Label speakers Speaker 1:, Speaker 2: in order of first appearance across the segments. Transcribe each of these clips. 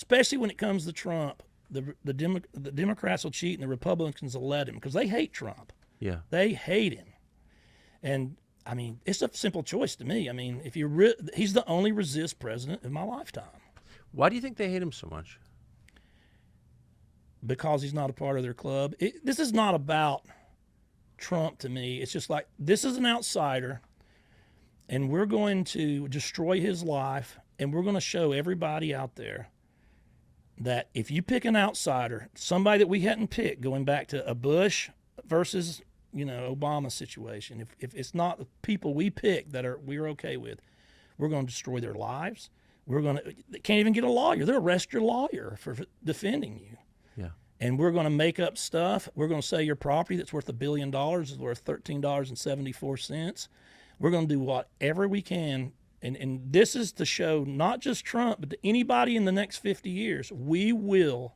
Speaker 1: especially when it comes to Trump, the Democrats will cheat and the Republicans will let him because they hate Trump.
Speaker 2: Yeah.
Speaker 1: They hate him. And, I mean, it's a simple choice to me. I mean, if he's the only resist president in my lifetime.
Speaker 2: Why do you think they hate him so much?
Speaker 1: Because he's not a part of their club. This is not about Trump to me. It's just like, this is an outsider, and we're going to destroy his life, and we're going to show everybody out there that if you pick an outsider, somebody that we hadn't picked, going back to a Bush versus, Obama situation, if it's not the people we pick that we're okay with, we're going to destroy their lives. They can't even get a lawyer. They'll arrest your lawyer for defending you.
Speaker 2: Yeah.
Speaker 1: And we're going to make up stuff. We're going to say your property that's worth $1 billion is worth $13.74. We're going to do whatever we can. And this is to show not just Trump, but to anybody in the next 50 years, we will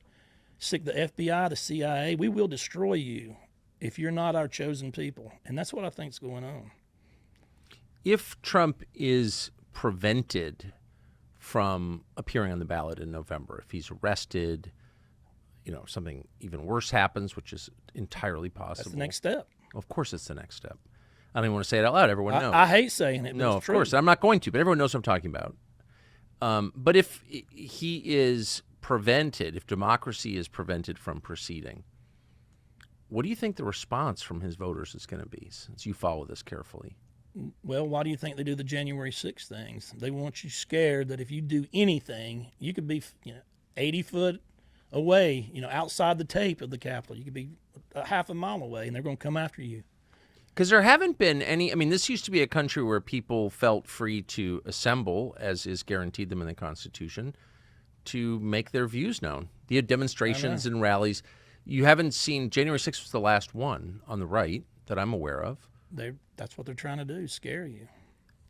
Speaker 1: stick the FBI, the CIA, we will destroy you if you're not our chosen people. And that's what I think is going on.
Speaker 2: If Trump is prevented from appearing on the ballot in November, if he's arrested, something even worse happens, which is entirely possible.
Speaker 1: That's the next step.
Speaker 2: Of course it's the next step. I don't even want to say it out loud. Everyone knows.
Speaker 1: I hate saying it, but
Speaker 2: No,
Speaker 1: it's
Speaker 2: of
Speaker 1: true.
Speaker 2: course. I'm not going to, but everyone knows what I'm talking about. But if he is prevented, if democracy is prevented from proceeding, what do you think the response from his voters is going to be, since you follow this carefully?
Speaker 1: Well, why do you think they do the January 6th things? They want you scared that if you do anything, you could be 80 foot away, outside the tape of the Capitol. You could be a half a mile away, and they're going to come after you.
Speaker 2: Because there haven't been any, this used to be a country where people felt free to assemble, as is guaranteed them in the Constitution, to make their views known. You had demonstrations and rallies. You haven't seen, January 6th was the last one on the right that I'm aware of.
Speaker 1: That's what they're trying to do, scare you.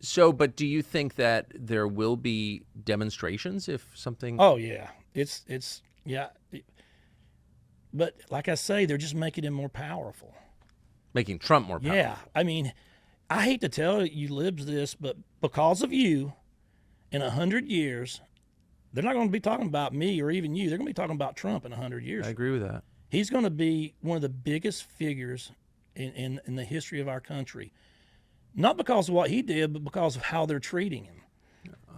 Speaker 2: So, but do you think that there will be demonstrations if something...
Speaker 1: Oh, yeah. Yeah. But like I say, they're just making him more powerful.
Speaker 2: Making Trump more powerful.
Speaker 1: Yeah. I hate to tell you libs this, but because of you, in 100 years, they're not going to be talking about me or even you. They're going to be talking about Trump in 100 years.
Speaker 2: I agree with that.
Speaker 1: He's going to be one of the biggest figures in the history of our country. Not because of what he did, but because of how they're treating him.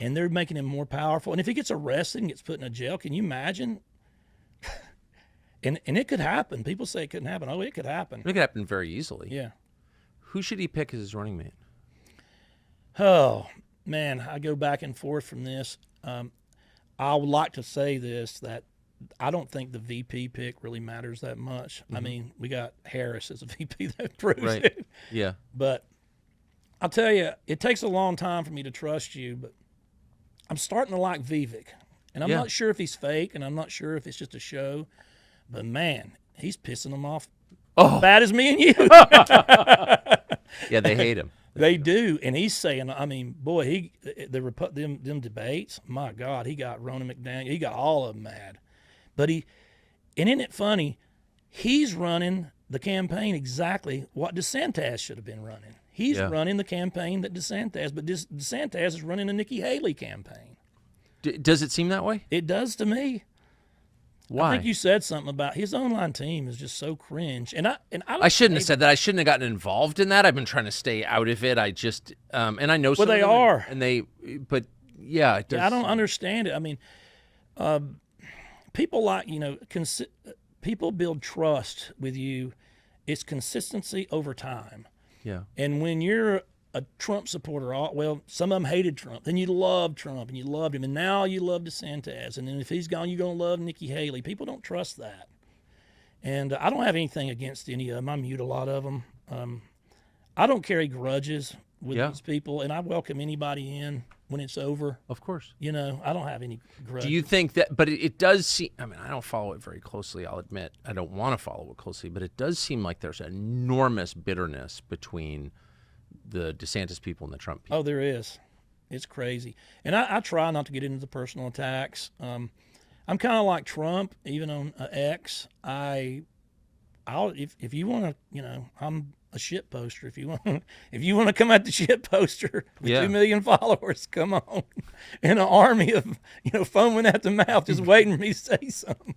Speaker 1: And they're making him more powerful. And if he gets arrested and gets put in a jail, can you imagine? And it could happen. People say it couldn't happen. Oh, it could happen.
Speaker 2: It could happen very easily.
Speaker 1: Yeah.
Speaker 2: Who should he pick as his running mate?
Speaker 1: Oh, man, I go back and forth from this. I would like to say this, that I don't think the VP pick really matters that much.
Speaker 2: Mm-hmm.
Speaker 1: We got Harris as a VP that proves
Speaker 2: Right.
Speaker 1: it.
Speaker 2: Yeah.
Speaker 1: But I'll tell you, it takes a long time for me to trust you, but I'm starting to like Vivek. And I'm not sure if he's fake, and I'm not sure if it's just a show. But, man, he's pissing them off as bad as me and you.
Speaker 2: Yeah, they hate him.
Speaker 1: They do. And he's saying, boy, them debates, my God, he got Ronna McDaniel. He got all of them mad. But and isn't it funny, he's running the campaign exactly what DeSantis should have been running. He's running the campaign that DeSantis, but DeSantis is running a Nikki Haley campaign.
Speaker 2: Does it seem that way?
Speaker 1: It does to me.
Speaker 2: Why?
Speaker 1: I think you said something about his online team is just so cringe.
Speaker 2: I shouldn't have said that. I shouldn't have gotten involved in that. I've been trying to stay out of it. I just and I know some
Speaker 1: they
Speaker 2: of them
Speaker 1: are.
Speaker 2: But yeah, it does.
Speaker 1: I don't understand it. People like, people build trust with you. It's consistency over time.
Speaker 2: Yeah.
Speaker 1: And when you're a Trump supporter, some of them hated Trump. Then you loved Trump and you loved him. And now you love DeSantis. And then if he's gone, you're going to love Nikki Haley. People don't trust that. And I don't have anything against any of them. I mute a lot of them. I don't carry grudges with these people. And I welcome anybody in when it's over.
Speaker 2: Of course.
Speaker 1: I don't have any grudges.
Speaker 2: Do you think that, but it does seem, I don't follow it very closely, I'll admit. I don't want to follow it closely, but it does seem like there's enormous bitterness between the DeSantis people and the Trump people.
Speaker 1: Oh, there is. It's crazy. And I try not to get into the personal attacks. I'm kind of like Trump, even on X. If you want to, a shit poster if you want. If you want to come at the shit poster with
Speaker 2: Yeah.
Speaker 1: 2 million followers, come on. And an army of foaming at the mouth, just waiting for me to say something,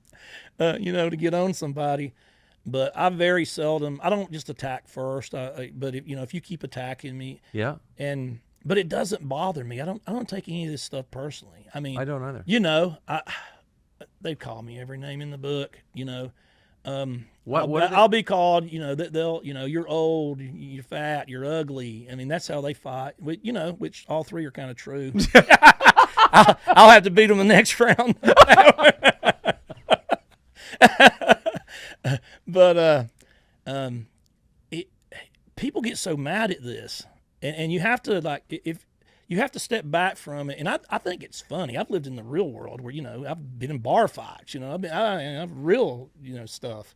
Speaker 1: to get on somebody. But I very seldom. I don't just attack first. But if you keep attacking me,
Speaker 2: Yeah.
Speaker 1: But it doesn't bother me. I don't take any of this stuff personally. I mean,
Speaker 2: I don't either.
Speaker 1: They call me every name in the book.
Speaker 2: What are they-
Speaker 1: I'll be called. That they'll. You're old. You're fat. You're ugly. I mean, that's how they fight. Which all three are kind of true. I'll have to beat them the next round. But people get so mad at this, and you have to if you have to step back from it. And I think it's funny. I've lived in the real world where I've been in bar fights. I've real stuff.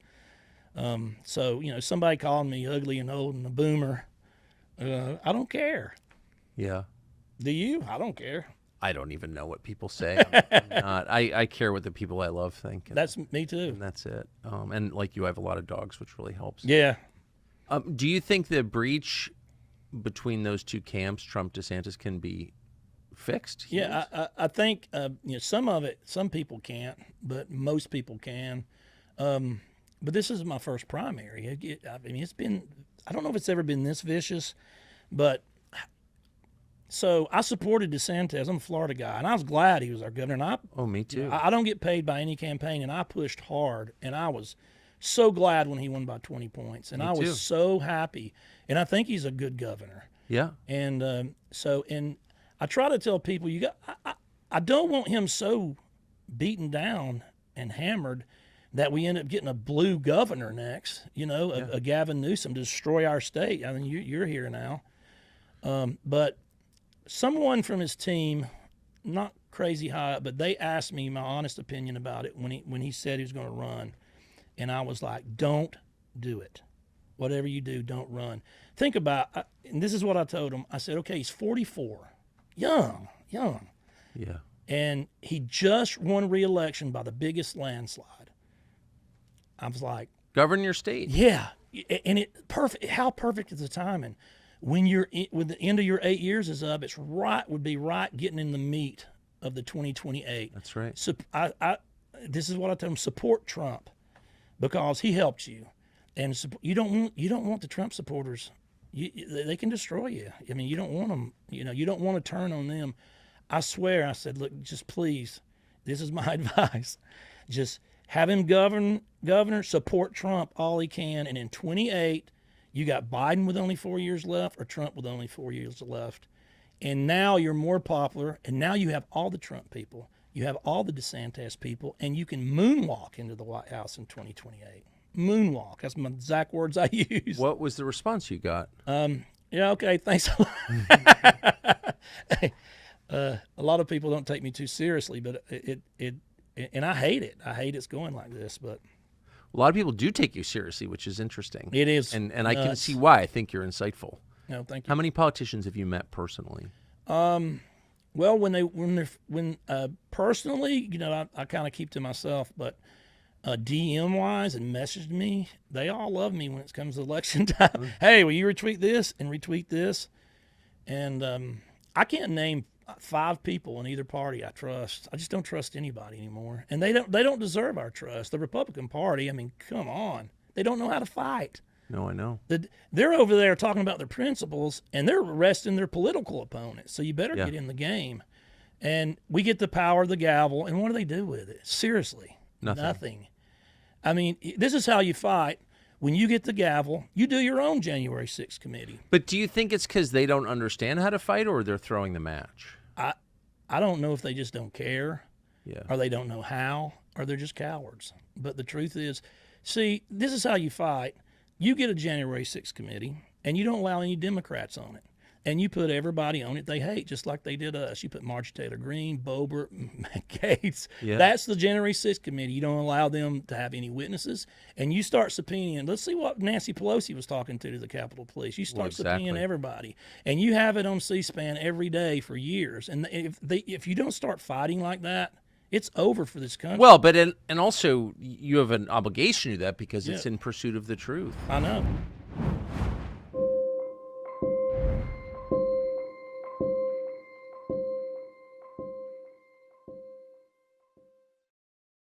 Speaker 1: So somebody calling me ugly and old and a boomer, I don't care.
Speaker 2: Yeah.
Speaker 1: Do you? I don't care.
Speaker 2: I don't even know what people say. I'm not. I care what the people I love think.
Speaker 1: That's me too.
Speaker 2: And that's it. And like you, I have a lot of dogs, which really helps.
Speaker 1: Yeah.
Speaker 2: Do you think the breach between those two camps, Trump, DeSantis, can be fixed?
Speaker 1: Yeah, I think some people can't, but most people can. But this is my first primary. It's been, I don't know if it's ever been this vicious, but so I supported DeSantis. I'm a Florida guy, and I was glad he was our governor. And
Speaker 2: Me too.
Speaker 1: I don't get paid by any campaign, and I pushed hard, and I was so glad when he won by 20 points, and I was
Speaker 2: too.
Speaker 1: so happy. And I think he's a good governor.
Speaker 2: Yeah.
Speaker 1: And and I try to tell people, I don't want him so beaten down and hammered that we end up getting a blue governor next, a Gavin Newsom to destroy our state. I mean, you're here now. But someone from his team, not crazy high up, but they asked me my honest opinion about it when he said he was going to run. And I was like, don't do it. Whatever you do, don't run. Think about, and this is what I told him. I said, okay, he's 44, young.
Speaker 2: Yeah.
Speaker 1: And he just won re-election by the biggest landslide. I was like,
Speaker 2: Govern your state.
Speaker 1: yeah. And how perfect is the timing? When when the end of your 8 years is up, would be right getting in the meat of the 2028.
Speaker 2: That's right.
Speaker 1: So this is what I tell him, support Trump because he helped you. And you don't want the Trump supporters. They can destroy you. I mean, you don't want them. You don't want to turn on them. I swear, I said, look, just please, this is my advice. Just have him governor, support Trump all he can. And in 28, you got Biden with only 4 years left or Trump with only 4 years left. And now you're more popular. And now you have all the Trump people. You have all the DeSantis people. And you can moonwalk into the White House in 2028. Moonwalk. That's my exact words I use.
Speaker 2: What was the response you got?
Speaker 1: Yeah, okay, thanks a lot of people don't take me too seriously, but and I hate it. I hate it's going like this, but
Speaker 2: A lot of people do take you seriously, which is interesting.
Speaker 1: it is.
Speaker 2: And I can see why. I think you're insightful.
Speaker 1: No, thank you.
Speaker 2: How many politicians have you met personally?
Speaker 1: Well, when personally, I kind of keep to myself, but DM wise and messaged me, they all love me when it comes to election time. Hey, will you retweet this and retweet this? And I can't name 5 people in either party I trust. I just don't trust anybody anymore, and they don't deserve our trust. The Republican Party, I mean, come on, they don't know how to fight.
Speaker 2: No, I know.
Speaker 1: They're over there talking about their principles, and they're arresting their political opponents. So you better get in the game. And we get the power of the gavel, and what do they do with it? Seriously, nothing. I mean, this is how you fight. When you get the gavel, you do your own January 6th committee.
Speaker 2: But do you think it's because they don't understand how to fight, or they're throwing the match?
Speaker 1: I don't know if they just don't care,
Speaker 2: Yeah.
Speaker 1: or they don't know how, or they're just cowards. But the truth is, see, this is how you fight. You get a January 6th committee, and you don't allow any Democrats on it. And you put everybody on it they hate, just like they did us. You put Marjorie Taylor Greene, Boebert, Matt Gaetz.
Speaker 2: Yeah.
Speaker 1: That's the January 6th committee. You don't allow them to have any witnesses. And you start subpoenaing. Let's see what Nancy Pelosi was talking to the Capitol Police. You start subpoenaing everybody. And you have it on C-SPAN every day for years. And if you don't start fighting like that, it's over for this country.
Speaker 2: Well, but and also you have an obligation to do that because it's in pursuit of the truth.
Speaker 1: I know.